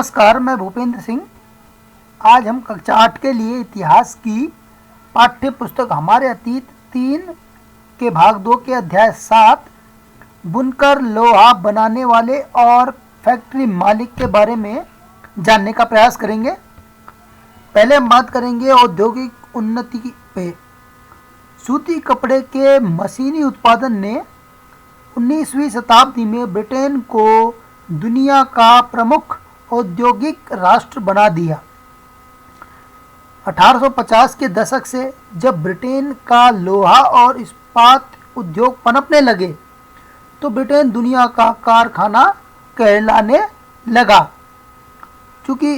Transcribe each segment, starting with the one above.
नमस्कार, मैं भूपेंद्र सिंह। आज हम कक्षा 8 के लिए इतिहास की पाठ्य पुस्तक हमारे अतीत 3 के भाग 2 के अध्याय 7 बुनकर लोहा बनाने वाले और फैक्ट्री मालिक के बारे में जानने का प्रयास करेंगे। पहले हम बात करेंगे औद्योगिक उन्नति पे। सूती कपड़े के मशीनी उत्पादन ने 19वीं शताब्दी में ब्रिटेन को दुनिया का प्रमुख औद्योगिक राष्ट्र बना दिया। 1850 के दशक से जब ब्रिटेन का लोहा और इस्पात उद्योग पनपने लगे तो ब्रिटेन दुनिया का कारखाना कहलाने लगा। चूँकि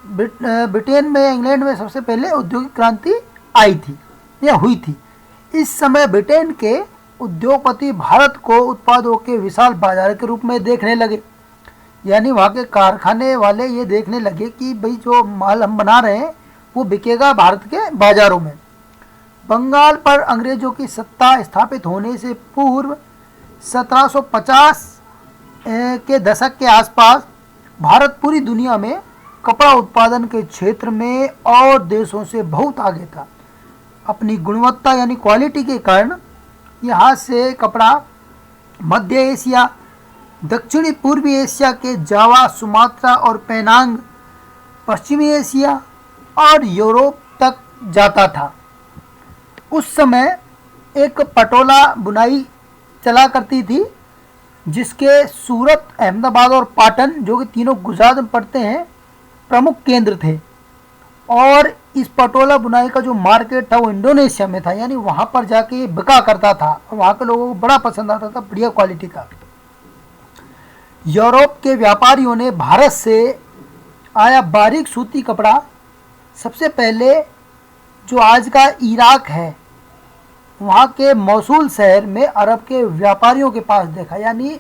ब्रिटेन में इंग्लैंड में सबसे पहले औद्योगिक क्रांति आई थी या हुई थी। इस समय ब्रिटेन के उद्योगपति भारत को उत्पादों के विशाल बाजार के रूप में देखने लगे, यानी वहाँ के कारखाने वाले ये देखने लगे कि भाई जो माल हम बना रहे हैं वो बिकेगा भारत के बाज़ारों में। बंगाल पर अंग्रेज़ों की सत्ता स्थापित होने से पूर्व 1750 के दशक के आसपास भारत पूरी दुनिया में कपड़ा उत्पादन के क्षेत्र में और देशों से बहुत आगे था। अपनी गुणवत्ता यानी क्वालिटी के कारण यहाँ से कपड़ा मध्य एशिया, दक्षिणी पूर्वी एशिया के जावा, सुमात्रा और पेनांग, पश्चिमी एशिया और यूरोप तक जाता था। उस समय एक पटोला बुनाई चला करती थी जिसके सूरत, अहमदाबाद और पाटन, जो कि तीनों गुजरात में पड़ते हैं, प्रमुख केंद्र थे। और इस पटोला बुनाई का जो मार्केट था वो इंडोनेशिया में था, यानी वहाँ पर जाके बिका करता था और वहाँ के लोगों को बड़ा पसंद आता था, बढ़िया क्वालिटी का। यूरोप के व्यापारियों ने भारत से आया बारीक सूती कपड़ा सबसे पहले जो आज का इराक है वहाँ के मौसूल शहर में अरब के व्यापारियों के पास देखा। यानी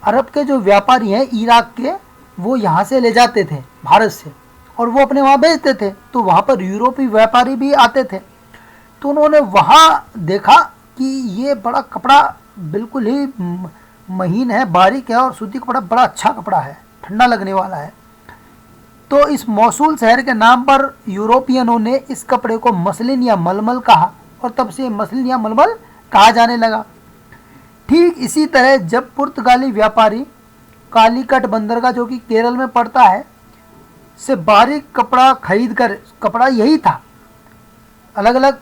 अरब के जो व्यापारी हैं इराक के, वो यहाँ से ले जाते थे भारत से और वो अपने वहाँ बेचते थे। तो वहाँ पर यूरोपीय व्यापारी भी आते थे, तो उन्होंने वहाँ देखा कि ये बड़ा कपड़ा बिल्कुल ही महीन है, बारीक है और सूती कपड़ा बड़ा अच्छा कपड़ा है, ठंडा लगने वाला है। तो इस मौसूल शहर के नाम पर यूरोपियनों ने इस कपड़े को मसलिन या मलमल कहा और तब से मसलिन या मलमल कहा जाने लगा। ठीक इसी तरह जब पुर्तगाली व्यापारी कालीकट बंदरगाह, जो कि केरल में पड़ता है, से बारीक कपड़ा खरीद कर, कपड़ा यही था, अलग अलग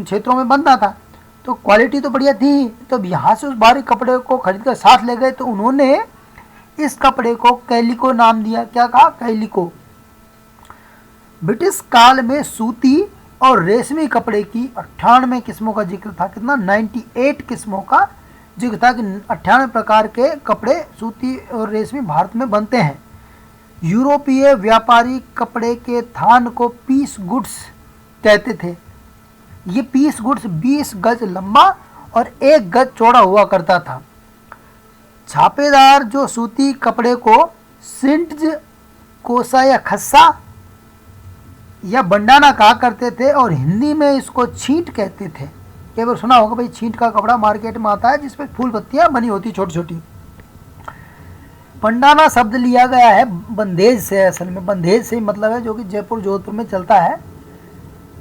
क्षेत्रों में बनता था, तो क्वालिटी तो बढ़िया थी, तो अब यहाँ से उस बारीक कपड़े को खरीद कर साथ ले गए। तो उन्होंने इस कपड़े को कैलिको नाम दिया। क्या कहा? कैलिको। ब्रिटिश काल में सूती और रेशमी कपड़े की 98 किस्मों का जिक्र था। कितना? 98 किस्मों का जिक्र था कि 98 प्रकार के कपड़े सूती और रेशमी भारत में बनते हैं। यूरोपीय व्यापारी कपड़े के थान को पीस गुड्स कहते थे। ये पीस गुड्स 20 गज लंबा और 1 गज चौड़ा हुआ करता था। छापेदार जो सूती कपड़े को सिंट्ज, कोसा या खस्सा या बंडाना कहा करते थे और हिंदी में इसको छींट कहते थे। कई बार सुना होगा भाई, छींट का कपड़ा मार्केट में आता है जिसपे फूल पत्तियां बनी होती छोटी छोटी। बंडाना शब्द लिया गया है बंदेज से। असल में बंदेज से मतलब है जो कि जयपुर जोधपुर में चलता है।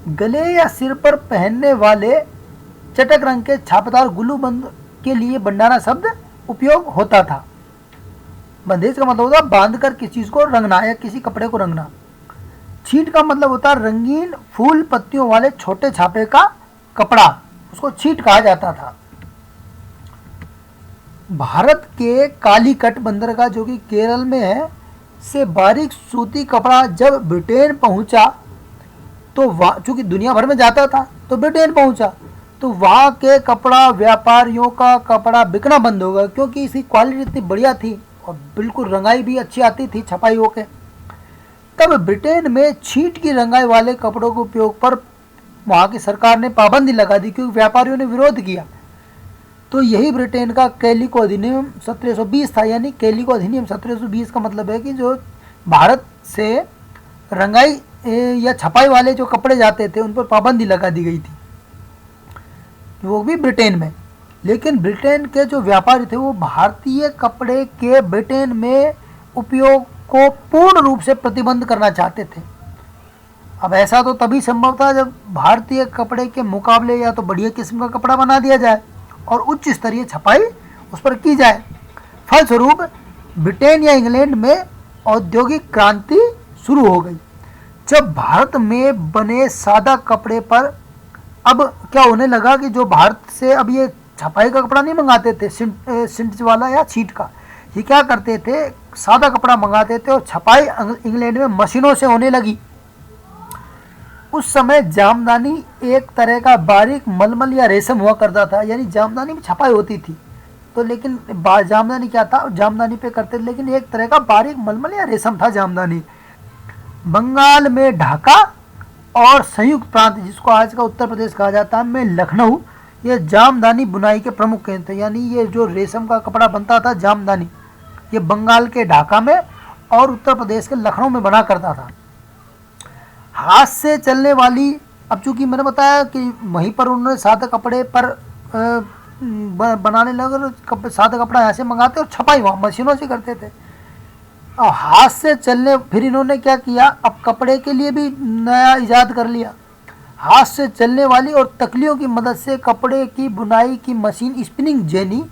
गले या सिर पर पहनने वाले चटक रंग के छापेदार गुल्लू बंद के लिए बंडाना शब्द उपयोग होता था। बंदेज का मतलब होता है बांध कर किसी चीज़ को रंगना या किसी कपड़े को रंगना। छींट का मतलब होता है रंगीन फूल पत्तियों वाले छोटे छापे का कपड़ा, उसको छींट कहा जाता था। भारत के कालीकट बंदरगाह, जो कि केरल में है, से बारीक सूती कपड़ा जब ब्रिटेन पहुंचा तो वहाँ, चूँकि दुनिया भर में जाता था, तो ब्रिटेन पहुंचा तो वहाँ के कपड़ा व्यापारियों का कपड़ा बिकना बंद हो गया, क्योंकि इसकी क्वालिटी इतनी बढ़िया थी और बिल्कुल रंगाई भी अच्छी आती थी छपाई होके। तब ब्रिटेन में छींट की रंगाई वाले कपड़ों के उपयोग पर वहाँ की सरकार ने पाबंदी लगा दी, क्योंकि व्यापारियों ने विरोध किया। तो यही ब्रिटेन का कैलिको अधिनियम 1720 था। यानी कैलिको अधिनियम 1720 का मतलब है कि जो भारत से रंगाई या छपाई वाले जो कपड़े जाते थे उन पर पाबंदी लगा दी गई थी, वो भी ब्रिटेन में। लेकिन ब्रिटेन के जो व्यापारी थे वो भारतीय कपड़े के ब्रिटेन में उपयोग को पूर्ण रूप से प्रतिबंध करना चाहते थे। अब ऐसा तो तभी संभव था जब भारतीय कपड़े के मुकाबले या तो बढ़िया किस्म का कपड़ा बना दिया जाए और उच्च स्तरीय छपाई उस पर की जाए। फलस्वरूप ब्रिटेन या इंग्लैंड में औद्योगिक क्रांति शुरू हो गई। जब भारत में बने सादा कपड़े पर अब क्या होने लगा कि जो भारत से अब ये छपाई का कपड़ा नहीं मंगाते थे सिंट वाला या छीट का, ये क्या करते थे, सादा कपड़ा मंगाते थे और छपाई इंग्लैंड में मशीनों से होने लगी। उस समय जामदानी एक तरह का बारीक मलमल या रेशम हुआ करता था, यानी जामदानी में छपाई होती थी तो लेकिन जामदानी क्या था, जामदानी पे करते थे लेकिन एक तरह का बारीक मलमल या रेशम था जामदानी। बंगाल में ढाका और संयुक्त प्रांत जिसको आज का उत्तर प्रदेश कहा जाता है में लखनऊ, ये जामदानी बुनाई के प्रमुख केंद्र थे। यानी ये जो रेशम का कपड़ा बनता था जामदानी, ये बंगाल के ढाका में और उत्तर प्रदेश के लखनऊ में बना करता था। हाथ से चलने वाली, अब चूंकि मैंने बताया कि वहीं पर उन्होंने सादा कपड़े पर बनाने लगे, सादा कपड़ा यहाँ से मंगाते और छपाई वहाँ मशीनों से करते थे। और हाथ से चलने, फिर इन्होंने क्या किया, अब कपड़े के लिए भी नया इजाद कर लिया। हाथ से चलने वाली और तकलियों की मदद से कपड़े की बुनाई की मशीन स्पिनिंग जेनी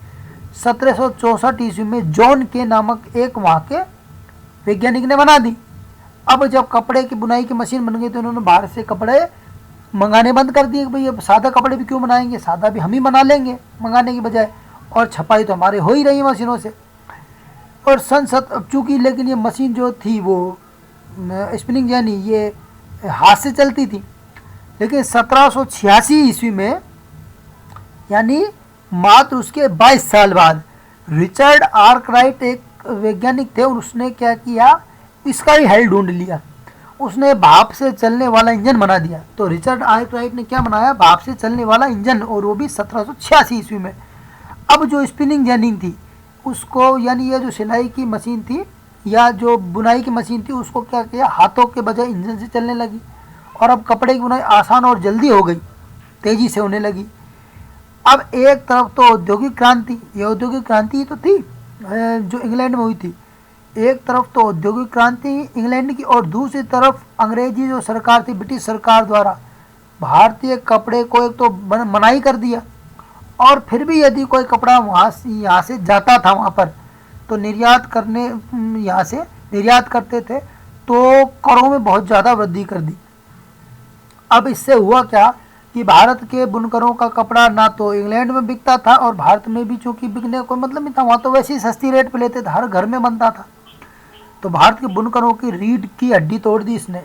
1764 ईस्वी में जॉन के नामक एक वहाँ के वैज्ञानिक ने बना दी। अब जब कपड़े की बुनाई की मशीन बन गई तो उन्होंने बाहर से कपड़े मंगाने बंद कर दिए कि भाई अब सादा कपड़े भी क्यों बनाएंगे, सादा भी हम ही बना लेंगे मंगाने की बजाय, और छपाई तो हमारे हो ही रही है मशीनों से। और चूँकि लेकिन ये मशीन जो थी वो स्पिनिंग यानी ये हाथ से चलती थी, लेकिन 1786 ईस्वी में यानी मात्र उसके 22 साल बाद रिचर्ड आर्कराइट एक वैज्ञानिक थे और उसने क्या किया, इसका ही हल ढूंढ लिया। उसने भाप से चलने वाला इंजन बना दिया। तो रिचर्ड आर्कराइट ने क्या बनाया, भाप से चलने वाला इंजन, और वो भी 1786 ईस्वी में। अब जो स्पिनिंग जेनी थी उसको, यानी ये जो सिलाई की मशीन थी या जो बुनाई की मशीन थी, उसको क्या किया, हाथों के बजाय इंजन से चलने लगी और अब कपड़े की बुनाई आसान और जल्दी हो गई, तेज़ी से होने लगी। अब एक तरफ तो औद्योगिक क्रांति, ये औद्योगिक क्रांति तो थी जो इंग्लैंड में हुई थी, एक तरफ तो औद्योगिक क्रांति इंग्लैंड की और दूसरी तरफ अंग्रेजी जो सरकार थी, ब्रिटिश सरकार द्वारा भारतीय कपड़े को एक तो मनाही कर दिया, और फिर भी यदि कोई कपड़ा यहाँ से जाता था वहाँ पर तो निर्यात करने, यहाँ से निर्यात करते थे तो करों में बहुत ज़्यादा वृद्धि कर दी। अब इससे हुआ क्या कि भारत के बुनकरों का कपड़ा ना तो इंग्लैंड में बिकता था और भारत में भी चूँकि बिकने का कोई मतलब नहीं था, वहाँ तो वैसे ही सस्ती रेट पे लेते थे, हर घर में बनता था। तो भारत के बुनकरों की रीढ़ की हड्डी तोड़ दी इसने,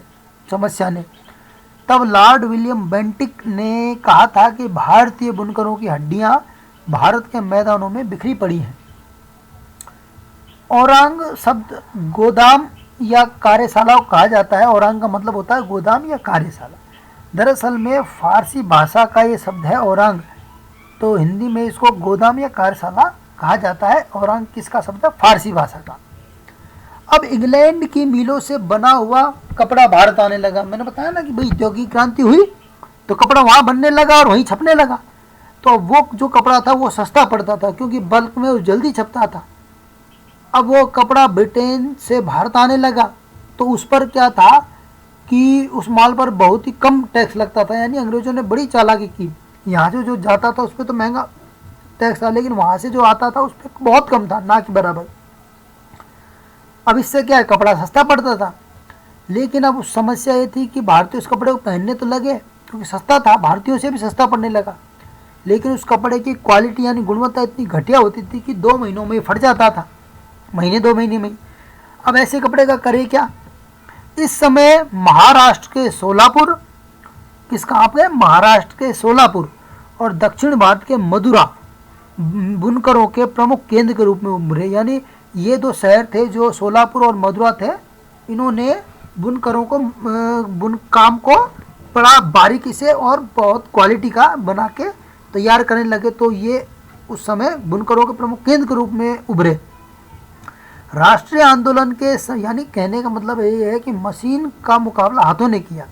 समस्या ने। तब लॉर्ड विलियम बेंटिक ने कहा था कि भारतीय बुनकरों की हड्डियां भारत के मैदानों में बिखरी पड़ी हैं। औरंग शब्द गोदाम या कार्यशाला को कहा जाता है। औरंग का मतलब होता है गोदाम या कार्यशाला। दरअसल में फारसी भाषा का ये शब्द है औरंग, तो हिंदी में इसको गोदाम या कार्यशाला कहा जाता है। औरंग किसका शब्द है, फारसी भाषा का। अब इंग्लैंड की मिलों से बना हुआ कपड़ा भारत आने लगा। मैंने बताया ना कि भाई औद्योगिक क्रांति हुई तो कपड़ा वहाँ बनने लगा और वहीं छपने लगा। तो वो जो कपड़ा था वो सस्ता पड़ता था क्योंकि बल्क में वो जल्दी छपता था। अब वो कपड़ा ब्रिटेन से भारत आने लगा तो उस पर क्या था कि उस माल पर बहुत ही कम टैक्स लगता था। यानी अंग्रेजों ने बड़ी चालाकी की, यहाँ से जो जाता था उस पर तो महंगा टैक्स था, लेकिन वहाँ से जो आता था उस पर बहुत कम था, ना कि बराबर। अब इससे क्या है, कपड़ा सस्ता पड़ता था। लेकिन अब उस समस्या ये थी कि भारतीय उस कपड़े को पहनने तो लगे क्योंकि सस्ता था, भारतीयों से भी सस्ता पड़ने लगा, लेकिन उस कपड़े की क्वालिटी यानी गुणवत्ता इतनी घटिया होती थी कि 2 महीनों में फट जाता था, महीने 2 महीने में। अब ऐसे कपड़े का करे क्या। इस समय महाराष्ट्र के सोलापुर, किसका आप गए, महाराष्ट्र के सोलापुर और दक्षिण भारत के मदुरा बुनकरों के प्रमुख केंद्र के रूप में उभरे। यानी ये 2 शहर थे जो सोलापुर और मदुरा थे, इन्होंने बुनकरों को काम को बड़ा बारीकी से और बहुत क्वालिटी का बना के तैयार करने लगे। तो ये उस समय बुनकरों के प्रमुख केंद्र के रूप में उभरे। राष्ट्रीय आंदोलन के यानी कहने का मतलब ये है कि मशीन का मुकाबला हाथों ने किया।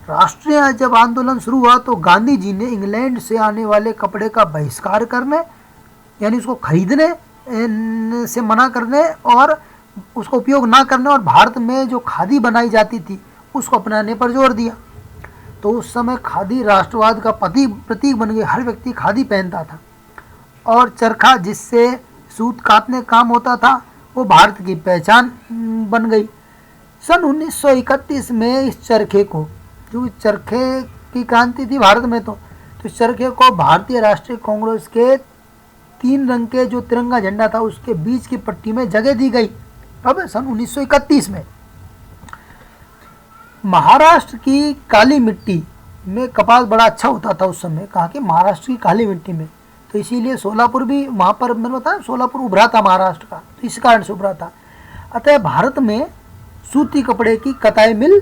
राष्ट्रीय जब आंदोलन शुरू हुआ तो गांधी जी ने इंग्लैंड से आने वाले कपड़े का बहिष्कार करने यानी उसको खरीदने से मना करने और उसका उपयोग ना करने और भारत में जो खादी बनाई जाती थी उसको अपनाने पर जोर दिया। तो उस समय खादी राष्ट्रवाद का प्रतीक बन गई, हर व्यक्ति खादी पहनता था। और चरखा जिससे सूत काटने काम होता था वो भारत की पहचान बन गई। सन 1931 में इस चरखे को, जो चरखे की क्रांति थी भारत में, तो इस चरखे को भारतीय राष्ट्रीय कांग्रेस के 3 रंग के जो तिरंगा झंडा था उसके बीच की पट्टी में जगह दी गई। अब सन 1931 में महाराष्ट्र की काली मिट्टी में कपास बड़ा अच्छा होता था उस समय, कहा कि महाराष्ट्र की काली मिट्टी में, तो इसीलिए सोलापुर भी वहाँ पर, मैंने बताया सोलापुर उभरा था महाराष्ट्र का, तो इस कारण से उभरा था। अतः भारत में सूती कपड़े की कताई मिल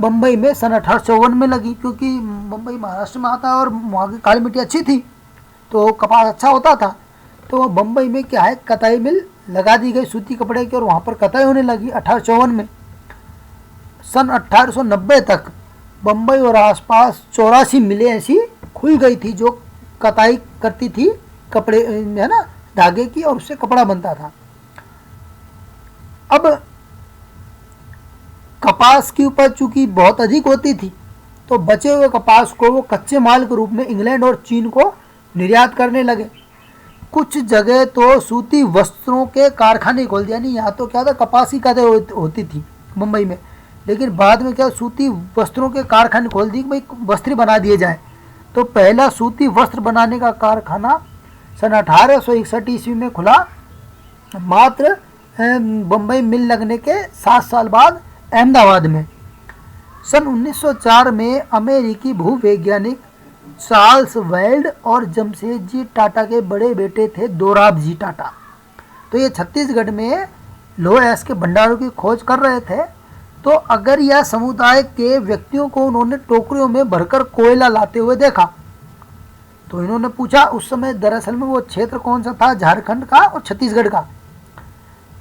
बम्बई में सन 1854 में लगी, क्योंकि बम्बई महाराष्ट्र में आता है और वहाँ की काली मिट्टी अच्छी थी तो कपास अच्छा होता था। तो बम्बई में क्या है, कताई मिल लगा दी गई सूती कपड़े की और वहाँ पर कताई होने लगी 1854 में। सन 1890 तक बम्बई और आसपास 84 मिलें ऐसी खुल गई थी जो कताई करती थी कपड़े, है ना, धागे की, और उससे कपड़ा बनता था। अब कपास की उपज चूंकि बहुत अधिक होती थी तो बचे हुए कपास को वो कच्चे माल के रूप में इंग्लैंड और चीन को निर्यात करने लगे। कुछ जगह तो सूती वस्त्रों के कारखाने खोल दिया, यानी यहाँ तो क्या था, कपास की कताई होती थी मुंबई में, लेकिन बाद में क्या सूती वस्त्रों के कारखाने खोल दिए कि भाई वस्त्र बना दिए जाए। तो पहला सूती वस्त्र बनाने का कारखाना सन 1861 ईस्वी में खुला, मात्र बम्बई मिल लगने के 7 साल बाद अहमदाबाद में। सन 1904 में अमेरिकी भूवैज्ञानिक चार्ल्स वेल्ड और जमशेदजी टाटा के बड़े बेटे थे दोराबजी टाटा, तो ये छत्तीसगढ़ में लोह अयस्क के भंडारों की खोज कर रहे थे। तो अगर यह समुदाय के व्यक्तियों को उन्होंने टोकरियों में भरकर कोयला लाते हुए देखा तो इन्होंने पूछा, उस समय दरअसल में वो क्षेत्र कौन सा था, झारखंड का और छत्तीसगढ़ का।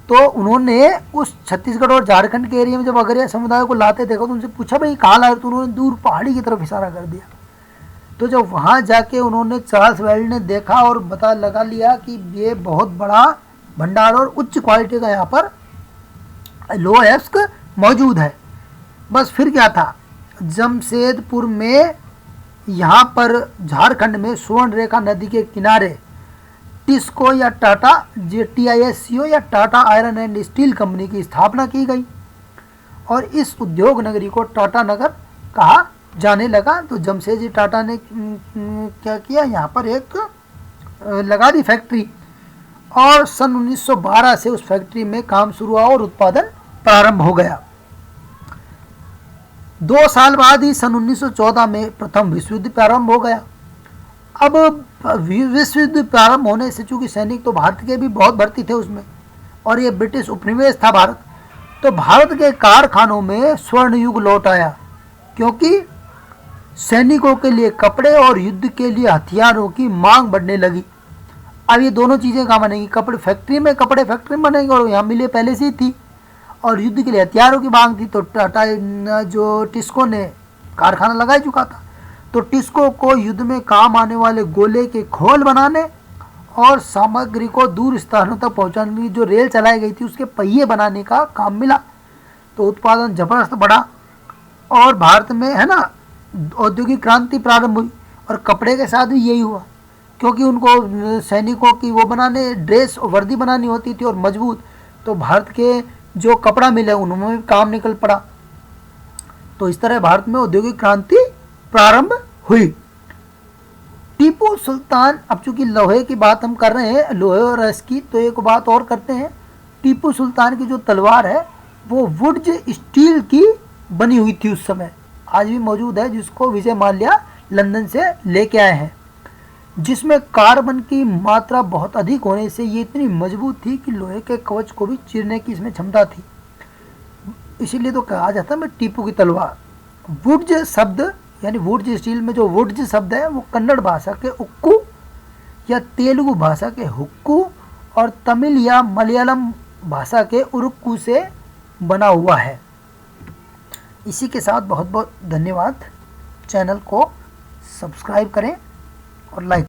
तो उन्होंने उस छत्तीसगढ़ और झारखंड के एरिया में जब अगर यह समुदाय को लाते देखा तो उनसे पूछा भाई कहाँ लाए, तो उन्होंने दूर पहाड़ी की तरफ इशारा कर दिया। तो जब वहाँ जाके उन्होंने चार्ल्स वेल्ड ने देखा और पता लगा लिया कि ये बहुत बड़ा भंडार और उच्च क्वालिटी का यहाँ पर लोह अयस्क मौजूद है। बस फिर क्या था, जमशेदपुर में यहाँ पर झारखंड में स्वर्ण रेखा नदी के किनारे टिस्को या टाटा TISCO या Tata iron and steel company की स्थापना की गई और इस उद्योग नगरी को टाटा नगर कहा जाने लगा। तो जमशेदजी टाटा ने क्या किया, यहाँ पर एक लगा दी फैक्ट्री और सन 1912 से उस फैक्ट्री में काम शुरू हुआ और उत्पादन प्रारंभ हो गया। 2 साल बाद ही सन 1914 में प्रथम विश्व युद्ध प्रारंभ हो गया। अब विश्व युद्ध प्रारंभ होने से चूंकि सैनिक तो भारत के भी बहुत भर्ती थे उसमें और ये ब्रिटिश उपनिवेश था भारत, तो भारत के कारखानों में स्वर्ण युग लौट आया, क्योंकि सैनिकों के लिए कपड़े और युद्ध के लिए हथियारों की मांग बढ़ने लगी। अब ये दोनों चीज़ें कहाँ बनेंगी, कपड़े फैक्ट्री में बनेंगे और यहाँ मिले पहले से ही थी, और युद्ध के लिए हथियारों की मांग थी। तो टाटा जो टिस्को ने कारखाना लगा चुका था, तो टिस्को को युद्ध में काम आने वाले गोले के खोल बनाने और सामग्री को दूर स्थानों तक पहुंचाने की जो रेल चलाई गई थी उसके पहिए बनाने का काम मिला। तो उत्पादन जबरदस्त बढ़ा और भारत में, है ना, औद्योगिक क्रांति प्रारंभ हुई। और कपड़े के साथ भी यही हुआ, क्योंकि उनको सैनिकों की वो बनाने ड्रेस और वर्दी बनानी होती थी और मजबूत, तो भारत के जो कपड़ा मिले उनमें भी काम निकल पड़ा। तो इस तरह भारत में औद्योगिक क्रांति प्रारंभ हुई। टीपू सुल्तान, अब चूंकि लोहे की बात हम कर रहे हैं, लोहे और रस की, तो एक बात और करते हैं। टीपू सुल्तान की जो तलवार है वो वुड्स स्टील की बनी हुई थी उस समय, आज भी मौजूद है, जिसको विजय माल्या लंदन से लेके आए हैं, जिसमें कार्बन की मात्रा बहुत अधिक होने से ये इतनी मजबूत थी कि लोहे के कवच को भी चीरने की इसमें क्षमता थी। इसीलिए तो कहा जाता है मैं टीपू की तलवार। वुड्स शब्द, यानी वुड्स स्टील में जो वुड्स शब्द है वो कन्नड़ भाषा के उक्कू या तेलुगु भाषा के हुक्कू और तमिल या मलयालम भाषा के उरुक्कू से बना हुआ है। इसी के साथ बहुत बहुत धन्यवाद। चैनल को सब्सक्राइब करें और लाइक